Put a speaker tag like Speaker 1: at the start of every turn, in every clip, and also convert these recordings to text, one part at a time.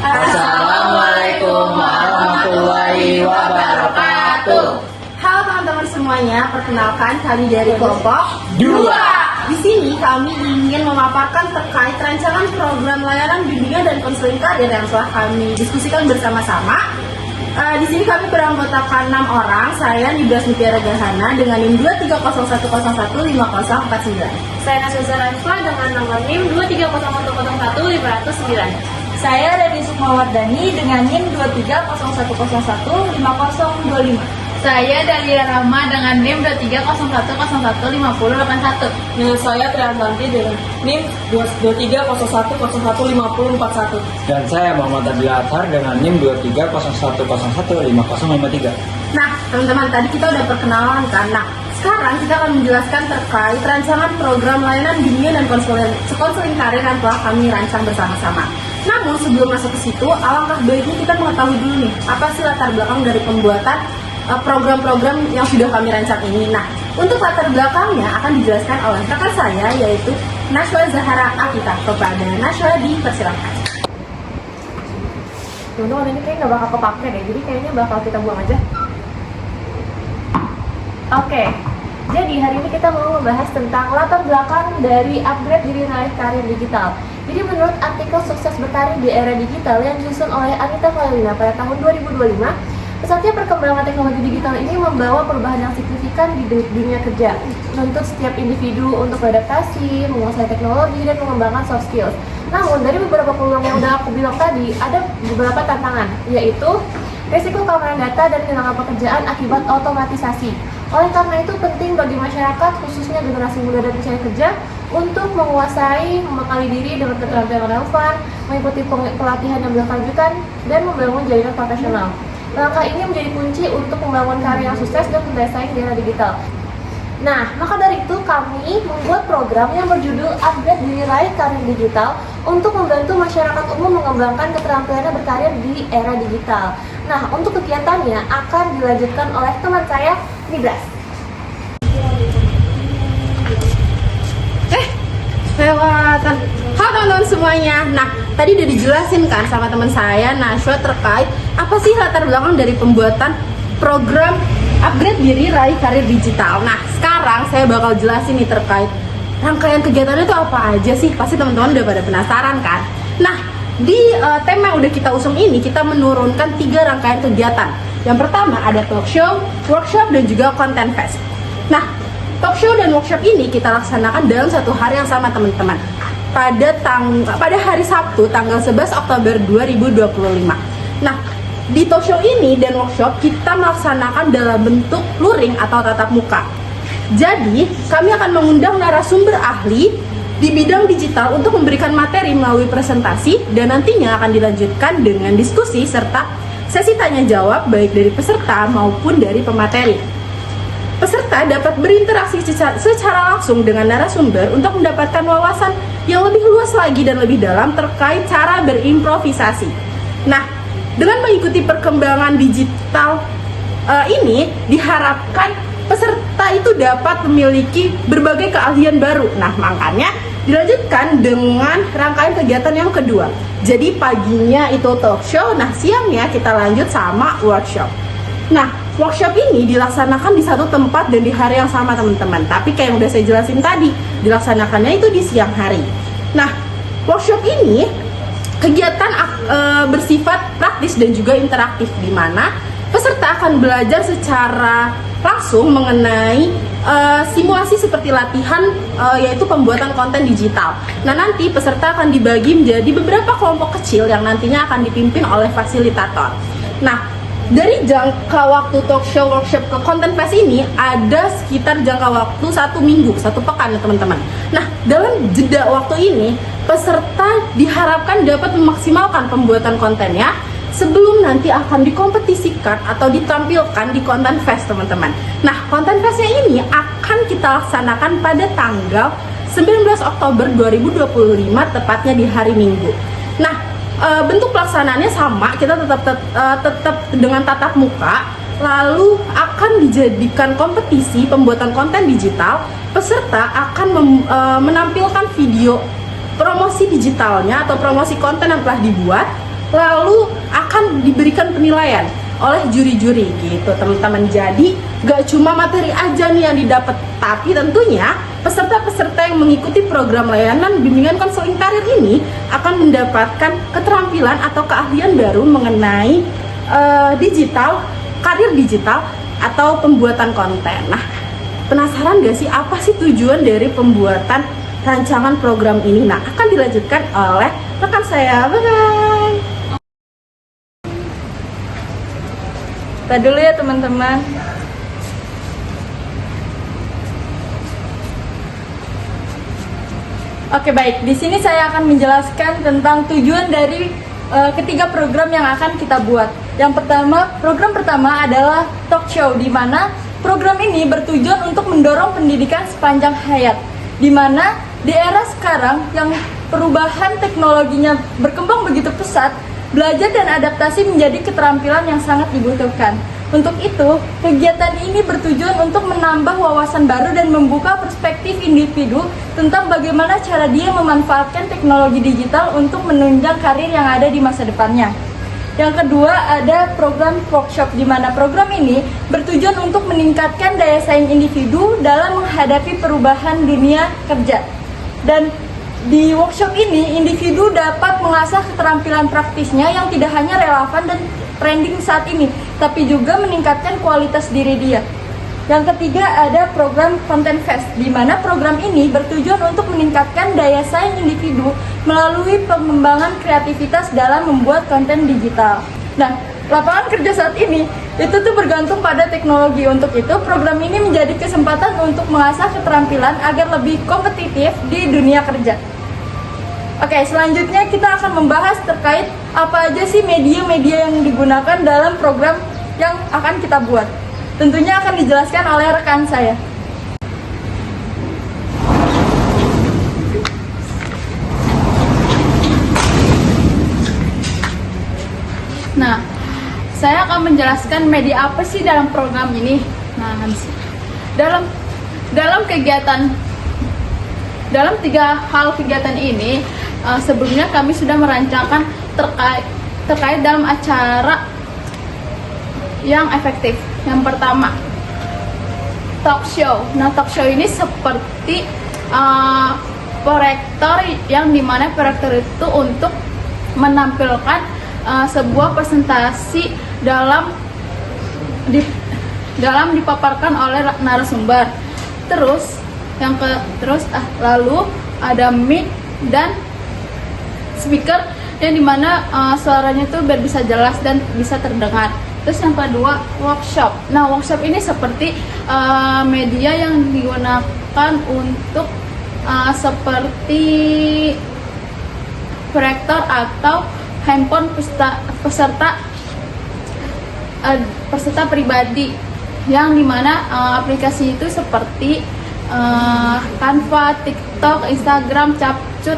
Speaker 1: Assalamualaikum warahmatullahi wabarakatuh.
Speaker 2: Halo teman-teman semuanya, perkenalkan kami dari kelompok
Speaker 1: 2.
Speaker 2: Di sini kami ingin memaparkan terkait rancangan program layanan bimbingan dan konseling karir yang telah kami diskusikan bersama-sama. Di sini kami beranggotakan 6 orang. Saya Nibras Mutiara Gahana dengan NIM 230101549.
Speaker 3: Saya Nasya Raifah dengan nomor NIM 230101509.
Speaker 4: Saya Reni Sukmawardani dengan NIM 230101525.
Speaker 3: Saya Dalia Rama dengan NIM 23010105081.
Speaker 5: Dengan saya Triantanti dengan NIM 23010105041.
Speaker 1: Dan saya Muhammad Abdillah Athar dengan NIM 23010105053.
Speaker 2: Nah, teman-teman, tadi kita udah perkenalan kan. Nah, sekarang kita akan menjelaskan terkait rancangan program layanan bimbingan dan konseling karir yang telah kami rancang bersama-sama. Namun sebelum masuk ke situ, alangkah baiknya kita mengetahui dulu nih, apa sih latar belakang dari pembuatan program-program yang sudah kami rancang ini. Nah, untuk latar belakangnya akan dijelaskan oleh rekan saya, yaitu Nashwa Zahara Akita. Kepada Nashwa dipersilakan.
Speaker 3: Teman-teman, ini kayaknya nggak bakal kepake deh, jadi kayaknya bakal kita buang aja. Oke, jadi hari ini kita mau membahas tentang latar belakang dari upgrade diri raih karir digital. Jadi menurut artikel Sukses Berkarir di Era Digital yang disusun oleh Anita Khailina pada tahun 2025, pesatnya perkembangan teknologi digital ini membawa perubahan yang signifikan di dunia kerja, menuntut setiap individu untuk beradaptasi, menguasai teknologi, dan mengembangkan soft skills. Namun, dari beberapa peluang yang udah aku bilang tadi, ada beberapa tantangan, yaitu risiko keamanan data dan kehilangan pekerjaan akibat otomatisasi. Oleh karena itu, penting bagi masyarakat, khususnya generasi muda dan pencari kerja, untuk menguasai, membekali diri dengan keterampilan relevan, mengikuti pelatihan yang berkelanjutan, dan membangun jaringan profesional. Langkah ini menjadi kunci untuk membangun karir yang sukses dan bersaing di era digital. Nah, maka dari itu kami membuat program yang berjudul Upgrade Diri Raih Karir Digital untuk membantu masyarakat umum mengembangkan keterampilannya berkarir di era digital. Nah, untuk kegiatannya akan dilanjutkan oleh teman saya, Nibras.
Speaker 2: Lewatan. Halo teman-teman semuanya. Nah, tadi udah dijelasin kan sama teman saya Nashwa terkait apa sih latar belakang dari pembuatan program Upgrade Diri Raih Karir Digital. Nah, sekarang saya bakal jelasin nih terkait rangkaian kegiatannya itu apa aja sih. Pasti teman-teman udah pada penasaran kan. Nah, di tema yang udah kita usung ini, kita menurunkan 3 rangkaian kegiatan. Yang pertama ada talk show, workshop, dan juga content fest. Nah, talk show dan workshop ini kita laksanakan dalam satu hari yang sama teman-teman. Pada hari Sabtu tanggal 11 Oktober 2025. Nah, di talk show ini dan workshop kita melaksanakan dalam bentuk luring atau tatap muka. Jadi, kami akan mengundang narasumber ahli di bidang digital untuk memberikan materi melalui presentasi dan nantinya akan dilanjutkan dengan diskusi serta sesi tanya jawab baik dari peserta maupun dari pemateri. Peserta dapat berinteraksi secara langsung dengan narasumber untuk mendapatkan wawasan yang lebih luas lagi dan lebih dalam terkait cara berimprovisasi. Nah, dengan mengikuti perkembangan digital ini, diharapkan peserta itu dapat memiliki berbagai keahlian baru. Nah, makanya dilanjutkan dengan rangkaian kegiatan yang kedua. Jadi paginya itu talk show, nah siangnya kita lanjut sama workshop. Nah, workshop ini dilaksanakan di satu tempat dan di hari yang sama teman-teman. Tapi kayak yang udah saya jelasin tadi, dilaksanakannya itu di siang hari. Nah, workshop ini kegiatan bersifat praktis dan juga interaktif, di mana peserta akan belajar secara langsung mengenai simulasi seperti latihan, yaitu pembuatan konten digital. Nah, nanti peserta akan dibagi menjadi beberapa kelompok kecil yang nantinya akan dipimpin oleh fasilitator. Nah, dari jangka waktu talk show, workshop ke content fest ini ada sekitar jangka waktu 1 minggu, 1 pekan ya teman-teman. Nah, dalam jeda waktu ini peserta diharapkan dapat memaksimalkan pembuatan kontennya sebelum nanti akan dikompetisikan atau ditampilkan di content fest teman-teman. Nah, content festnya ini akan kita laksanakan pada tanggal 19 Oktober 2025 tepatnya di hari Minggu. Nah, bentuk pelaksanaannya sama, kita tetap dengan tatap muka, lalu akan dijadikan kompetisi pembuatan konten digital. Peserta akan menampilkan video promosi digitalnya atau promosi konten yang telah dibuat lalu akan diberikan penilaian oleh juri-juri gitu teman-teman. Jadi gak cuma materi aja nih yang didapat, tapi tentunya peserta-peserta yang mengikuti program layanan bimbingan konseling karir ini akan mendapatkan keterampilan atau keahlian baru mengenai digital, karir digital atau pembuatan konten. Nah, penasaran gak sih apa sih tujuan dari pembuatan rancangan program ini? Nah, akan dilanjutkan oleh rekan saya. Bye-bye.
Speaker 4: Kita dulu ya teman-teman. Oke baik, di sini saya akan menjelaskan tentang tujuan dari ketiga program yang akan kita buat. Yang pertama, program pertama adalah talk show, di mana program ini bertujuan untuk mendorong pendidikan sepanjang hayat. Di mana di era sekarang yang perubahan teknologinya berkembang begitu pesat, belajar dan adaptasi menjadi keterampilan yang sangat dibutuhkan. Untuk itu, kegiatan ini bertujuan untuk menambah wawasan baru dan membuka perspektif individu tentang bagaimana cara dia memanfaatkan teknologi digital untuk menunjang karir yang ada di masa depannya. Yang kedua, ada program workshop, di mana program ini bertujuan untuk meningkatkan daya saing individu dalam menghadapi perubahan dunia kerja. Dan di workshop ini, individu dapat mengasah keterampilan praktisnya yang tidak hanya relevan dan trending saat ini, tapi juga meningkatkan kualitas diri dia. Yang ketiga, ada program Content Fest, di mana program ini bertujuan untuk meningkatkan daya saing individu melalui pengembangan kreativitas dalam membuat konten digital. Nah, lapangan kerja saat ini itu tuh bergantung pada teknologi. Untuk itu, program ini menjadi kesempatan untuk mengasah keterampilan agar lebih kompetitif di dunia kerja. Oke, selanjutnya kita akan membahas terkait apa aja sih media-media yang digunakan dalam program yang akan kita buat. Tentunya akan dijelaskan oleh rekan saya. Nah, saya akan menjelaskan media apa sih dalam program ini. Nah, dalam tiga hal kegiatan ini, sebelumnya kami sudah merancangkan terkait dalam acara yang efektif. Yang pertama, talk show. Nah, talk show ini seperti proyektor, yang dimana proyektor itu untuk menampilkan sebuah presentasi dalam dipaparkan oleh narasumber. Lalu ada mic dan speaker, yang dimana suaranya tuh biar bisa jelas dan bisa terdengar. Terus yang kedua, workshop. Nah, workshop ini seperti media yang digunakan untuk seperti proyektor atau handphone peserta pribadi, yang dimana aplikasi itu seperti Canva, TikTok, Instagram, Capcut,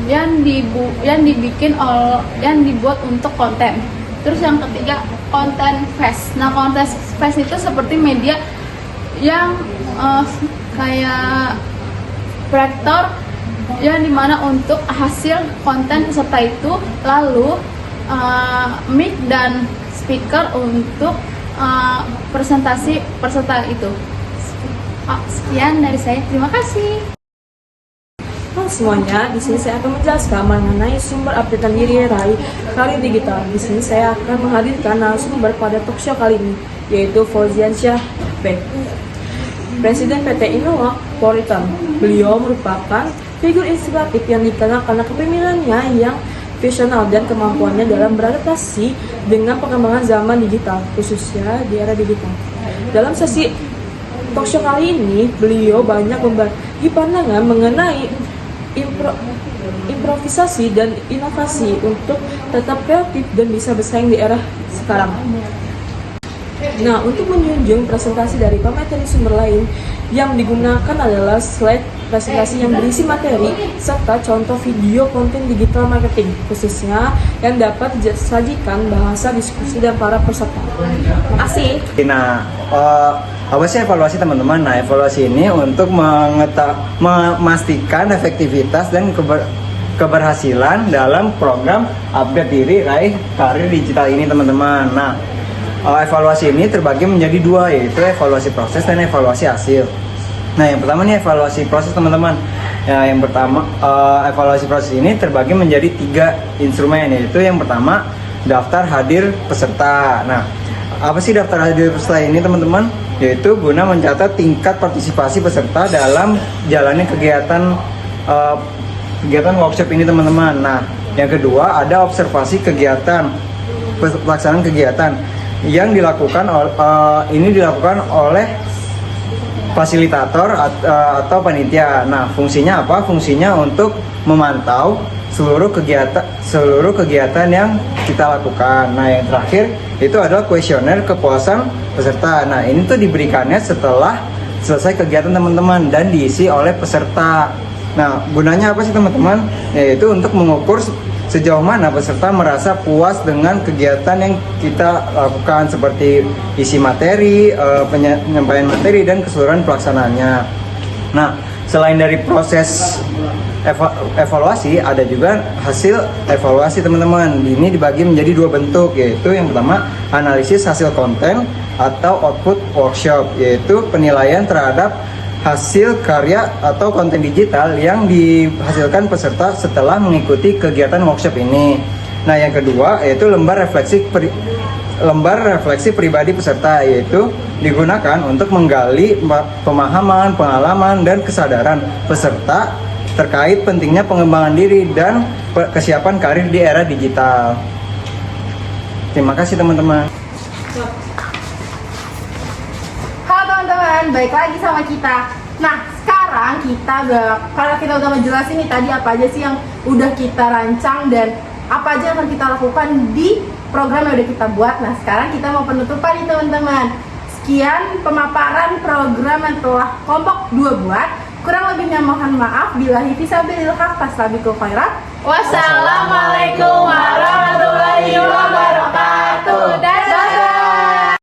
Speaker 4: yang dibuat untuk konten. Terus yang ketiga, Content Fest. Nah, Content Fest itu seperti media yang kayak proyektor, yang dimana untuk hasil konten peserta itu, lalu mic dan speaker untuk presentasi peserta itu. Sekian dari saya, terima kasih.
Speaker 5: Halo semuanya, di sini saya akan menjelaskan mengenai sumber updatean diri raih karir digital. Di sini saya akan menghadirkan narasumber pada talk show kali ini, yaitu Fauziansyah P, Presiden PT Innova Polritam. Beliau merupakan figur inspiratif yang dikenal karena kepemimpinannya yang visional dan kemampuannya dalam beradaptasi dengan perkembangan zaman digital, khususnya di era digital. Dalam sesi talk show kali ini, beliau banyak membagi pandangan mengenai improvisasi dan inovasi untuk tetap kreatif dan bisa bersaing di era sekarang. Nah, untuk menjunjung presentasi dari pemateri sumber lain, yang digunakan adalah slide presentasi yang berisi materi serta contoh video konten digital marketing, khususnya yang dapat disajikan bahasa diskusi dan para peserta. Terima kasih.
Speaker 1: Nah, apa sih evaluasi teman-teman? Nah, evaluasi ini untuk memastikan efektivitas dan keberhasilan dalam program upgrade diri raih karir digital ini teman-teman. Nah, evaluasi ini terbagi menjadi dua, yaitu evaluasi proses dan evaluasi hasil. Nah, yang pertama nih evaluasi proses teman-teman. Ya, yang pertama evaluasi proses ini terbagi menjadi 3 instrumen, yaitu yang pertama daftar hadir peserta. Nah, apa sih daftar hadir peserta ini teman-teman? Yaitu guna mencatat tingkat partisipasi peserta dalam jalannya kegiatan workshop ini teman-teman. Nah, yang kedua ada observasi kegiatan, pelaksanaan kegiatan yang dilakukan oleh fasilitator atau panitia. Nah, fungsinya apa? Fungsinya untuk memantau seluruh kegiatan yang kita lakukan. Nah, yang terakhir itu adalah kuesioner kepuasan peserta. Nah, ini tuh diberikannya setelah selesai kegiatan teman-teman dan diisi oleh peserta. Nah, gunanya apa sih teman-teman? Yaitu untuk mengukur sejauh mana peserta merasa puas dengan kegiatan yang kita lakukan, seperti isi materi, penyampaian materi, dan keseluruhan pelaksanaannya. Nah, selain dari proses evaluasi, ada juga hasil evaluasi teman-teman. Ini dibagi menjadi 2 bentuk, yaitu yang pertama analisis hasil konten atau output workshop, yaitu penilaian terhadap hasil karya atau konten digital yang dihasilkan peserta setelah mengikuti kegiatan workshop ini. Nah, yang kedua yaitu lembar refleksi pribadi peserta, yaitu digunakan untuk menggali pemahaman, pengalaman, dan kesadaran peserta terkait pentingnya pengembangan diri dan kesiapan karir di era digital. Terima kasih teman-teman.
Speaker 2: Halo teman-teman, balik lagi sama kita. Nah, sekarang kalau kita udah ngejelasin nih tadi apa aja sih yang udah kita rancang dan apa aja yang akan kita lakukan di program yang udah kita buat. Nah, sekarang kita mau penutupan nih teman-teman. Sekian pemaparan program yang telah kelompok 2 buat. Kurang lebihnya mohon maaf. Billahi fisabilil haq, fastabiqul khairat.
Speaker 3: Wassalamualaikum warahmatullahi wabarakatuh.